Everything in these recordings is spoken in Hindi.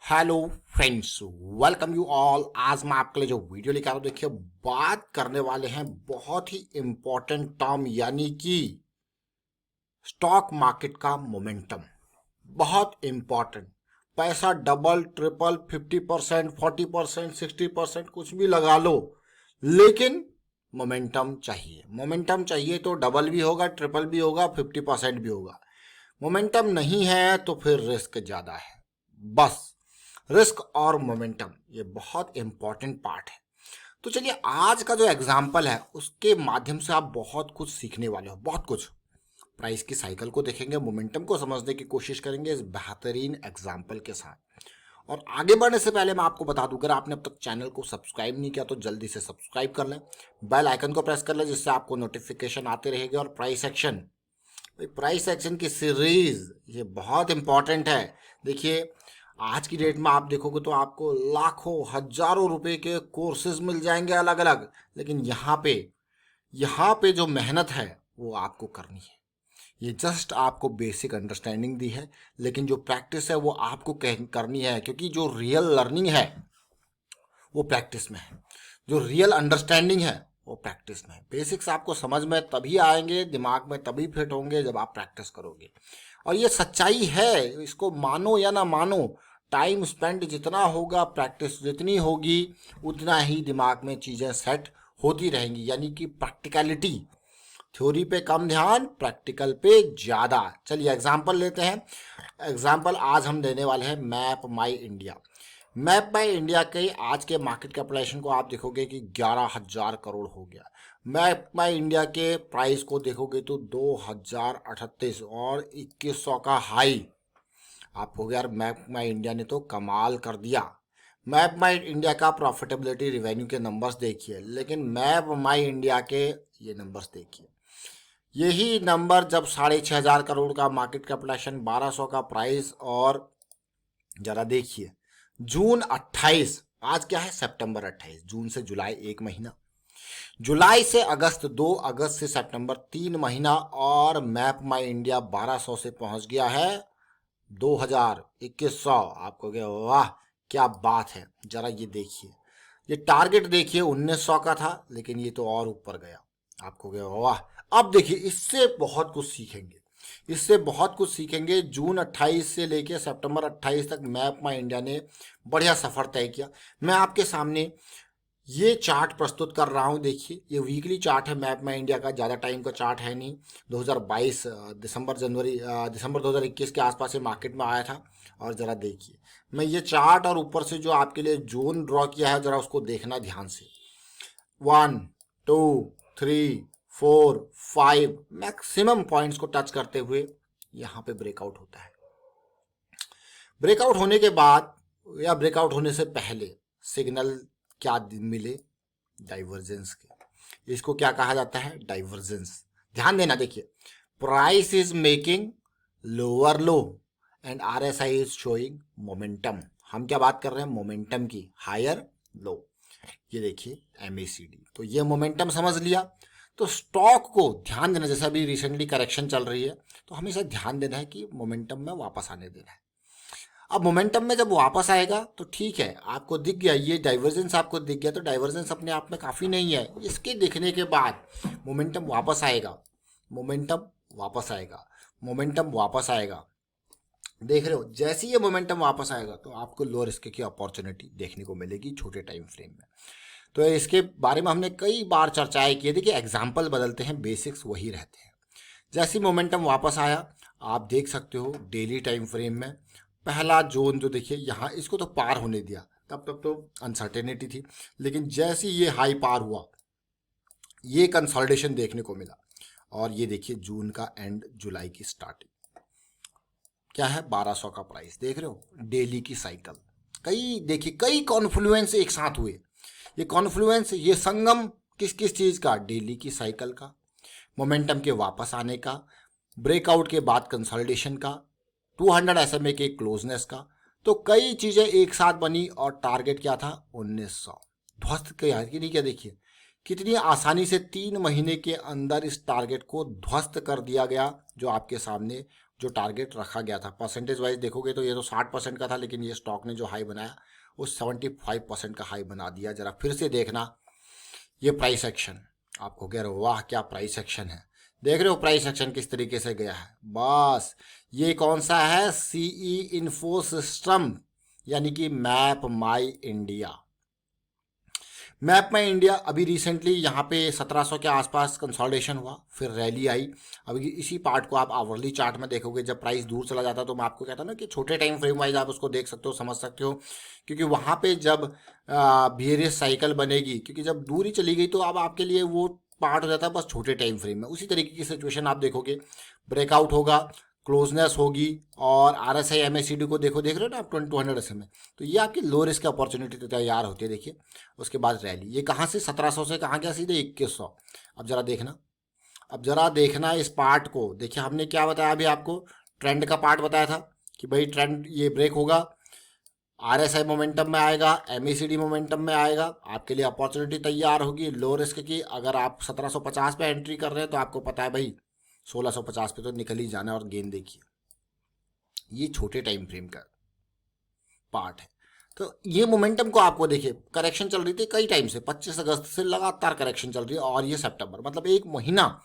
Hello friends, welcome you all. आज मैं आपके लिए जो वीडियो लेकर आ रहा हूं, देखिए बात करने वाले हैं बहुत ही इंपॉर्टेंट टर्म यानी कि स्टॉक मार्केट का मोमेंटम। बहुत इंपॉर्टेंट। पैसा डबल ट्रिपल 50%, 40%, 60% कुछ भी लगा लो, लेकिन मोमेंटम चाहिए। मोमेंटम चाहिए तो डबल भी होगा, ट्रिपल भी होगा, 50% भी होगा। मोमेंटम नहीं है तो फिर रिस्क ज़्यादा है। बस रिस्क और मोमेंटम ये बहुत इंपॉर्टेंट पार्ट है। तो चलिए आज का जो एग्जाम्पल है उसके माध्यम से आप बहुत कुछ सीखने वाले हो। बहुत कुछ प्राइस की साइकिल को देखेंगे, मोमेंटम को समझने की कोशिश करेंगे इस बेहतरीन एग्जाम्पल के साथ। और आगे बढ़ने से पहले मैं आपको बता दूं, अगर आपने अब तक चैनल को सब्सक्राइब नहीं किया तो जल्दी से सब्सक्राइब कर लें, बेल आइकन को प्रेस कर लें जिससे आपको नोटिफिकेशन आते रहेगी। और प्राइस एक्शन की सीरीज ये बहुत इंपॉर्टेंट है। देखिए आज की डेट में आप देखोगे तो आपको लाखों हजारों रुपए के कोर्सेज मिल जाएंगे अलग अलग, लेकिन यहाँ पे जो मेहनत है वो आपको करनी है। ये जस्ट आपको बेसिक अंडरस्टैंडिंग दी है, लेकिन जो प्रैक्टिस है वो आपको करनी है, क्योंकि जो रियल लर्निंग है वो प्रैक्टिस में है, जो रियल अंडरस्टैंडिंग है वो प्रैक्टिस में है। बेसिक्स आपको समझ में तभी आएंगे, दिमाग में तभी फिट होंगे जब आप प्रैक्टिस करोगे। और ये सच्चाई है, इसको मानो या ना मानो, टाइम स्पेंड जितना होगा, प्रैक्टिस जितनी होगी, उतना ही दिमाग में चीज़ें सेट होती रहेंगी। यानी कि प्रैक्टिकलिटी, थ्योरी पे कम ध्यान, प्रैक्टिकल पे ज़्यादा। चलिए एग्जाम्पल लेते हैं। एग्जाम्पल आज हम देने वाले हैं map my India. Map by India के आज के मार्केट कैपिटलाइजेशन को आप देखोगे कि 11,000 करोड़ हो गया। मैप बाय इंडिया के प्राइस को देखोगे तो 2,038 और 2,100 का हाई। आप हो गया यार, मैप बाय इंडिया ने तो कमाल कर दिया। मैप बाय इंडिया का प्रॉफिटेबिलिटी रिवेन्यू के नंबर्स देखिए, लेकिन मैप बाय इंडिया के ये नंबर्स देखिए। यही नंबर जब 6,500 करोड़ का मार्केट कैपिटलाइजेशन, 1,200 का प्राइस, और जरा देखिए जून 28, आज क्या है सितंबर 28, जून से जुलाई 1 महीना, जुलाई से अगस्त 2, अगस्त से सितंबर 3 महीना, और मैप माई इंडिया 1,200 से पहुंच गया है 2,000, 2,100। आपको क्या, वाह क्या बात है। जरा ये देखिए, ये टारगेट देखिए 1,900 का था, लेकिन ये तो और ऊपर गया। आपको क्या, वाह। अब देखिए इससे बहुत कुछ सीखेंगे, इससे बहुत कुछ सीखेंगे। जून 28 से लेके सितंबर 28 तक मैप माई इंडिया ने बढ़िया सफर तय किया। मैं आपके सामने ये चार्ट प्रस्तुत कर रहा हूँ। देखिए ये वीकली चार्ट है मैप माई इंडिया का, ज़्यादा टाइम का चार्ट है नहीं। 2022 दिसंबर 2021 के आसपास ये मार्केट में आया था। और ज़रा देखिए मैं ये चार्ट और ऊपर से जो आपके लिए जोन ड्रॉ किया है, ज़रा उसको देखना ध्यान से। 1 2 3 4 5 मैक्सिमम पॉइंट्स को टच करते हुए यहाँ पे ब्रेकआउट होता है। ब्रेकआउट होने के बाद या ब्रेकआउट होने से पहले सिग्नल क्या मिले, डाइवर्जेंस के। इसको क्या कहा जाता है, डाइवर्जेंस। ध्यान देना, देखिए price is making lower low and RSI is showing momentum. हम क्या बात कर रहे हैं, मोमेंटम की, हायर लो। ये देखिए एमएसीडी, तो ये मोमेंटम समझ लिया। तो स्टॉक को ध्यान देना, जैसे अभी रिसेंटली करेक्शन चल रही है तो हमेशा ध्यान देना है कि मोमेंटम में वापस आने देना है। अब मोमेंटम में जब वापस आएगा तो ठीक है, आपको दिख गया ये डाइवर्जेंस, आपको दिख गया तो डाइवर्जेंस अपने आप में काफ़ी नहीं है। इसके दिखने के बाद मोमेंटम वापस आएगा, मोमेंटम वापस आएगा, मोमेंटम वापस आएगा। देख रहे हो, जैसे ही ये मोमेंटम वापस आएगा तो आपको लो रिस्क की अपॉर्चुनिटी देखने को मिलेगी छोटे टाइम फ्रेम में। तो इसके बारे में हमने कई बार चर्चाएं की। देखिए एग्जाम्पल बदलते हैं, बेसिक्स वही रहते हैं। जैसे मोमेंटम वापस आया, आप देख सकते हो डेली टाइम फ्रेम में पहला जोन जो देखिए यहाँ, इसको तो पार होने दिया, तब तक तो अनसर्टेनिटी थी, लेकिन जैसे ये हाई पार हुआ, ये कंसोलिडेशन देखने को मिला। और ये देखिए जून का एंड, जुलाई की स्टार्टिंग, क्या है 1,200 का प्राइस। देख रहे हो डेली की साइकिल, कई देखिए कई कॉन्फ्लुएंस एक साथ हुए। ये कॉन्फ्लुएंस, ये संगम किस किस चीज़ का, डेली की साइकिल का, मोमेंटम के वापस आने का, ब्रेकआउट के बाद कंसोलिडेशन का, 200 SMA के क्लोजनेस का। तो कई चीज़ें एक साथ बनी और टारगेट क्या था, 1,900। ध्वस्त किया कि नहीं, क्या देखिए कितनी आसानी से 3 महीने के अंदर इस टारगेट को ध्वस्त कर दिया गया, जो आपके सामने जो टारगेट रखा गया था। परसेंटेज वाइज देखोगे तो ये तो 60% का था, लेकिन ये स्टॉक ने जो हाई बनाया वो 75% का हाई बना दिया। जरा फिर से देखना ये प्राइस एक्शन, आपको कह रहे हो वाह क्या प्राइस एक्शन है। देख रहे हो प्राइस एक्शन किस तरीके से गया है। बस ये कौन सा है, सीई इन्फो सिस्टम, यानी कि मैप माई इंडिया। मैप माई इंडिया अभी रिसेंटली यहाँ पे 1700 के आसपास कंसोलिडेशन हुआ, फिर रैली आई। अभी इसी पार्ट को आप आवरली चार्ट में देखोगे, जब प्राइस दूर चला जाता है तो मैं आपको कहता हूँ ना कि छोटे टाइम फ्रेम वाइज आप उसको देख सकते हो, समझ सकते हो, क्योंकि वहाँ पे जब बिहेवियरियस साइकिल बनेगी, क्योंकि जब दूरी चली गई तो अब आपके लिए वो पार्ट हो जाता है बस छोटे टाइम फ्रेम में। उसी तरीके की सिचुएशन आप देखोगे, ब्रेकआउट होगा, क्लोजनेस होगी, और RSI MACD को देख रहे हो ना आप 2200 SMA, तो ये आपकी लो रिस्क अपॉर्चुनिटी तो तैयार होती है। देखिए उसके बाद रैली, ये कहाँ से 1700 से कहाँ गया, सीधे 2100। अब जरा देखना इस पार्ट को। देखिए हमने क्या बताया अभी आपको, ट्रेंड का पार्ट बताया था कि भाई ट्रेंड ये ब्रेक होगा, RSI मोमेंटम में आएगा, MACD मोमेंटम में आएगा, आपके लिए अपॉर्चुनिटी तैयार होगी लो रिस्क की। अगर आप 1750 पे एंट्री कर रहे हैं तो आपको पता है भाई 1650 पे तो निकल ही जाना है। और गेन देखिए, ये छोटे टाइम फ्रेम का पार्ट है। तो ये मोमेंटम को आपको देखिए, करेक्शन चल रही थी कई टाइम से, 25 अगस्त से लगातार करेक्शन चल रही है, और ये सितंबर मतलब एक महीना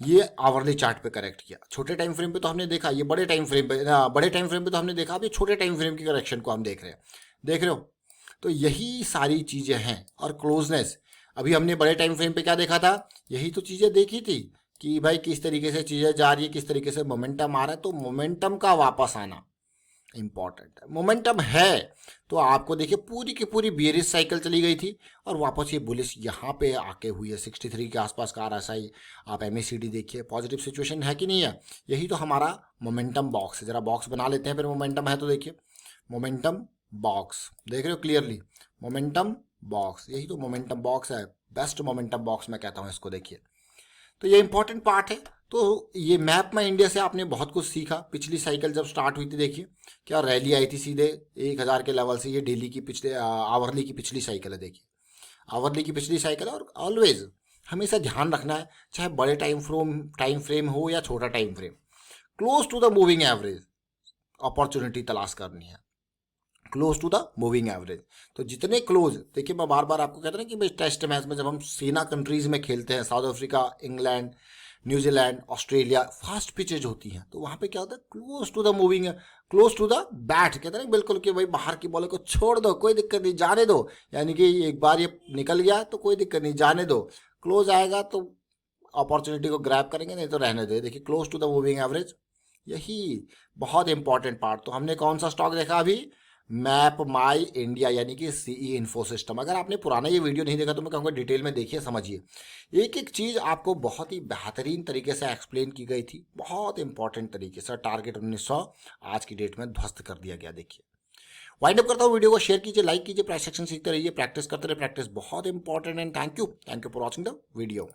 ये आवरली चार्ट पे करेक्ट किया। छोटे टाइम फ्रेम पे तो हमने देखा, ये बड़े टाइम फ्रेम पे तो हमने देखा, अभी छोटे टाइम फ्रेम की करेक्शन को हम देख रहे हैं। देख रहे हो, तो यही सारी चीजें हैं। और क्लोजनेस, अभी हमने बड़े टाइम फ्रेम पे क्या देखा था, यही तो चीजें देखी थी कि भाई किस तरीके से चीजें जा रही है, किस तरीके से मोमेंटम आ रहा है। तो मोमेंटम का वापस आना इंपॉर्टेंट है। मोमेंटम है तो आपको देखिए पूरी की पूरी बेयरिश साइकिल चली गई थी, और वापस ये बुलिश यहाँ पे आके हुई है 63 के आसपास का RSI। आप MACD देखिए, पॉजिटिव सिचुएशन है कि नहीं है। यही तो हमारा मोमेंटम बॉक्स है। जरा बॉक्स बना लेते हैं फिर, मोमेंटम है तो देखिए मोमेंटम बॉक्स, देख रहे हो क्लियरली, मोमेंटम बॉक्स, यही तो मोमेंटम बॉक्स है, बेस्ट मोमेंटम बॉक्स मैं कहता हूँ इसको। देखिए तो ये इंपॉर्टेंट पार्ट है। तो ये मैप में इंडिया से आपने बहुत कुछ सीखा। पिछली साइकिल जब स्टार्ट हुई थी, देखिए क्या रैली आई थी सीधे 1000 के लेवल से। ये डेली की पिछले आवरली की पिछली साइकिल है। देखिए आवरली की पिछली साइकिल है। और ऑलवेज हमेशा ध्यान रखना है, चाहे बड़े टाइम फ्रेम हो या छोटा time frame, close to the moving average opportunity तलाश करनी है, close to the moving average. तो जितने क्लोज, देखिए मैं बार बार आपको कहता हूं कि भाई टेस्ट मैच में जब हम सेना कंट्रीज में खेलते हैं, south Africa, England, New Zealand, Australia, fast pitches होती हैं, तो वहां पे क्या होता है, close to the moving, close to the bat, कहते हैं बिल्कुल कि भाई बाहर की बॉल को छोड़ दो, कोई दिक्कत नहीं, जाने दो, यानी कि एक बार ये निकल गया तो कोई दिक्कत नहीं, जाने दो, क्लोज आएगा तो अपॉर्चुनिटी को ग्रैब करेंगे, नहीं तो रहने दो। देखिए close to the moving average, यही बहुत इंपॉर्टेंट पार्ट। तो हमने कौन सा स्टॉक देखा अभी, मैप माई इंडिया, यानी कि सीई इन्फो सिस्टम। अगर आपने पुराना ये वीडियो नहीं देखा तो मैं कहूँगा डिटेल में देखिए, समझिए। एक एक चीज़ आपको बहुत ही बेहतरीन तरीके से एक्सप्लेन की गई थी, बहुत इंपॉर्टेंट तरीके से। टारगेट 1900 आज की डेट में ध्वस्त कर दिया गया। देखिए वाइंड अप करता हूँ, वीडियो को शेयर कीजिए, लाइक कीजिए, प्राइस सेक्शन सीखते रहिए, प्रैक्टिस करते रहिए, प्रैक्टिस बहुत इंपॉर्टेंट है। Thank you for watching the video.